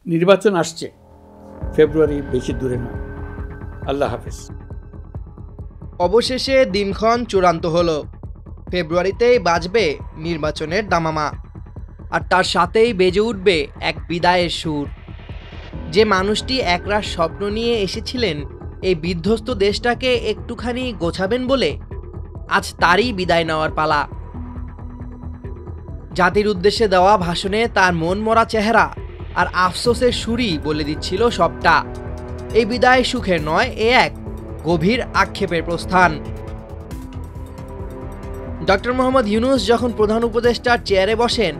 নির্বাচন আসছে, ফেব্রুয়ারি বেশি দূরে না। আল্লাহ হাফেজ। অবশেষে দিনক্ষণ চূড়ান্ত হলো। ফেব্রুয়ারিতেই বাজবে নির্বাচনের দামামা, আর তার সাথেই বেজে উঠবে এক বিদায়ের সুর। যে মানুষটি একরাশ স্বপ্ন নিয়ে এসেছিলেন এই বিধ্বস্ত দেশটাকে একটুখানি গোছাবেন বলে, আজ তারই বিদায় নেওয়ার পালা। জাতির উদ্দেশ্যে দেওয়া ভাষণে তার মন মরা চেহারা আর আফসোসের সুরই বলে দিচ্ছিল সবটা। এই বিদায় সুখের নয়, এ এক গভীর আক্ষেপের প্রস্থান। ডক্টর মোহাম্মদ ইউনূস যখন প্রধান উপদেষ্টার চেয়ারে বসেন,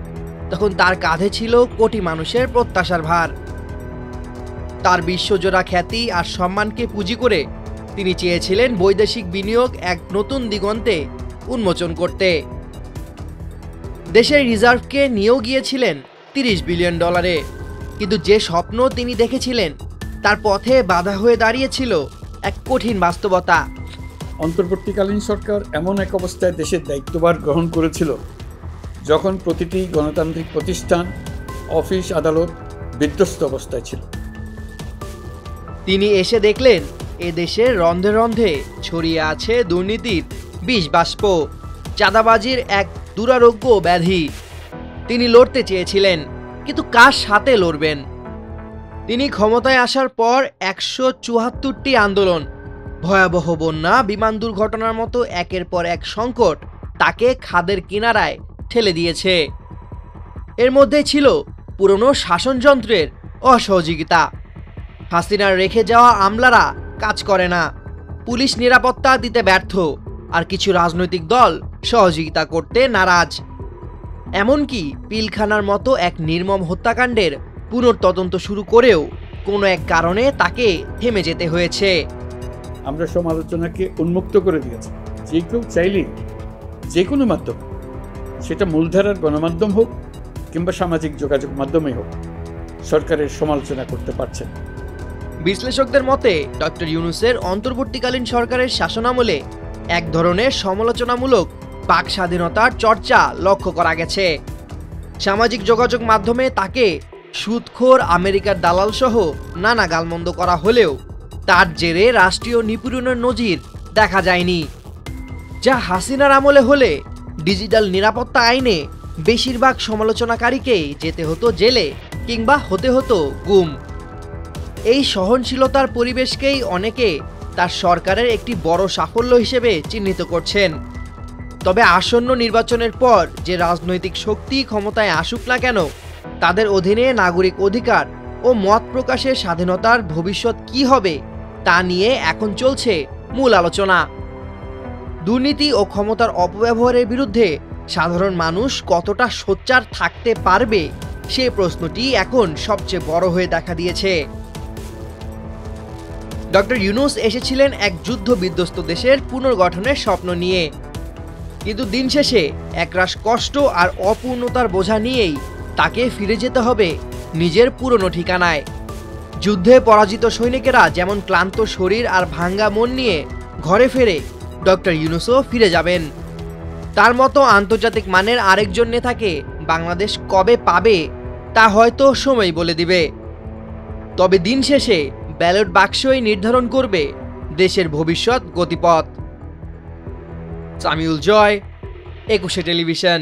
তখন তার কাঁধে ছিল কোটি মানুষের প্রত্যাশার ভার। তার বিশ্বজোড়া খ্যাতি আর সম্মানকে পুঁজি করে তিনি চেয়েছিলেন বৈদেশিক বিনিয়োগ এক নতুন দিগন্তে উন্মোচন করতে। দেশের রিজার্ভকে নিয়েও গিয়েছিলেন $30 বিলিয়ন। কিন্তু যে স্বপ্ন তিনি দেখেছিলেন তার পথে বাধা হয়ে দাঁড়িয়েছিল এক কঠিন বাস্তবতা। অন্তর্বর্তীকালীন সরকার এমন এক অবস্থায় দেশের দায়িত্বভার গ্রহণ করেছিল যখন প্রতিটি গণতান্ত্রিক প্রতিষ্ঠান, অফিস, আদালত বিধ্বস্ত অবস্থায় ছিল। তিনি এসে দেখলেন এ দেশের রন্ধে রন্ধে ছড়িয়ে আছে দুর্নীতির বিষ বাষ্প, চাঁদাবাজির এক দুরারোগ্য ব্যাধি। তিনি লড়তে চেয়েছিলেন, কিন্তু কার সাথে লড়বেন? তিনি ক্ষমতায় আসার পর 174টি আন্দোলন, ভয়াবহ বন্যা, বিমান দুর্ঘটনার মতো একের পর এক সংকট তাকে খাদের কিনারায় ঠেলে দিয়েছে। এর মধ্যে ছিল পুরনো শাসনযন্ত্রের অসহযোগিতা। হাসিনার রেখে যাওয়া আমলারা কাজ করে না, পুলিশ নিরাপত্তা দিতে ব্যর্থ, আর কিছু রাজনৈতিক দল সহযোগিতা করতে নারাজ। এমনকি পিলখানার মতো এক নির্মম হত্যাকাণ্ডের পুনর্তদন্ত শুরু করেও কোনো এক কারণে তাকে থেমে যেতে হয়েছে। আমরা সমালোচনাকে উন্মুক্ত করে দিয়েছি। যে কেউ চাইলেই যে কোনো মাধ্যম, সেটা মূলধারার গণমাধ্যম হোক কিংবা সামাজিক যোগাযোগ মাধ্যমে হোক, সরকারের সমালোচনা করতে পারছেন। বিশ্লেষকদের মতে ডক্টর ইউনূসের অন্তর্বর্তীকালীন সরকারের শাসনামলে এক ধরনের সমালোচনামূলক বাক স্বাধীনতার চর্চা লক্ষ্য করা গেছে। সামাজিক যোগাযোগ মাধ্যমে তাকে সুদখোর, আমেরিকার দালাল সহ নানা গালমন্দ করা হলেও তার জেরে রাষ্ট্রীয় নিপীড়নের নজির দেখা যায়নি। যা হাসিনার আমলে হলে ডিজিটাল নিরাপত্তা আইনে বেশিরভাগ সমালোচনাকারীকেই যেতে হতো জেলে কিংবা হতে হতো গুম। এই সহনশীলতার পরিবেশকেই অনেকে তার সরকারের একটি বড় সাফল্য হিসেবে চিহ্নিত করছেন। তবে আসন্ন নির্বাচনের পর যে রাজনৈতিক শক্তি ক্ষমতায় আসুক না কেন, তাদের অধীনে নাগরিক অধিকার ও মত প্রকাশের স্বাধীনতার ভবিষ্যৎ কি হবে তা নিয়ে এখন চলছে মূল আলোচনা। দুর্নীতি ও ক্ষমতার অপব্যবহারের বিরুদ্ধে সাধারণ মানুষ কতটা সোচ্চার থাকতে পারবে, সে প্রশ্নটি এখন সবচেয়ে বড় হয়ে দেখা দিয়েছে। ডক্টর ইউনূস এসেছিলেন এক যুদ্ধ বিধ্বস্ত দেশের পুনর্গঠনের স্বপ্ন নিয়ে, কিন্তু দিন শেষে একরাশ কষ্ট আর অপূর্ণতার বোঝা নিয়েই তাকে ফিরে যেতে হবে নিজের পুরনো ঠিকানায়। যুদ্ধে পরাজিত সৈনিকেরা যেমন ক্লান্ত শরীর আর ভাঙ্গা মন নিয়ে ঘরে ফেরে, ডক্টর ইউনূসও ফিরে যাবেন। তার মতো আন্তর্জাতিক মানের আরেকজন নেতাকে বাংলাদেশ কবে পাবে তা হয়তো সময় বলে দিবে। তবে দিন শেষে ব্যালট বাক্সই নির্ধারণ করবে দেশের ভবিষ্যৎ গতিপথ। সামিউল জয়, 21 টেলিভিশন।